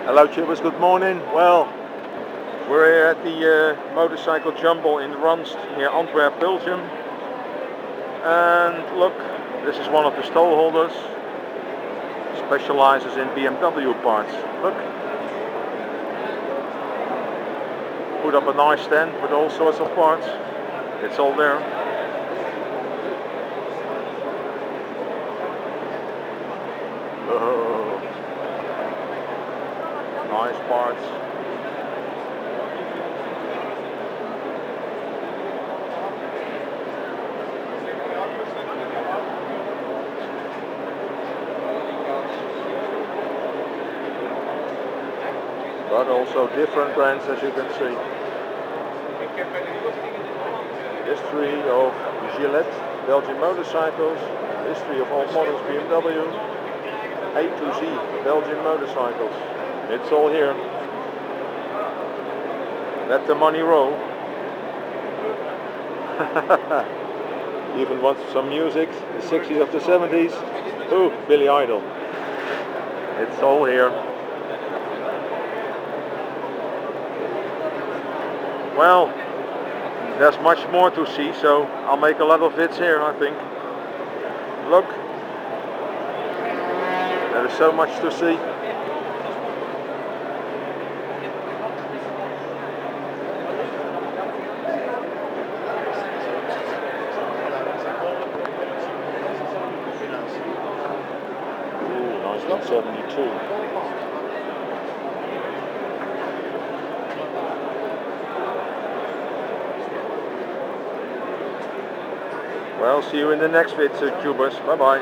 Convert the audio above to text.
Hello tubers, good morning. Well, we're here at the motorcycle jumble in Ranst near Antwerp, Belgium. And look, this is one of the stall holders. Specializes in BMW parts. Look. Put up a nice stand with all sorts of parts. It's all there. Oh, nice parts. But also different brands, as you can see. History of Gillette, Belgian motorcycles, history of all models BMW, A to Z, Belgian motorcycles. It's all here. Let the money roll. Even want some music, the 60s of the 70s. Ooh, Billy Idol. It's all here. Well, there's much more to see, so I'll make a lot of vids here, I think. Look, there is so much to see. Ooh, 1972. Well, see you in the next vid, tubers. Bye bye.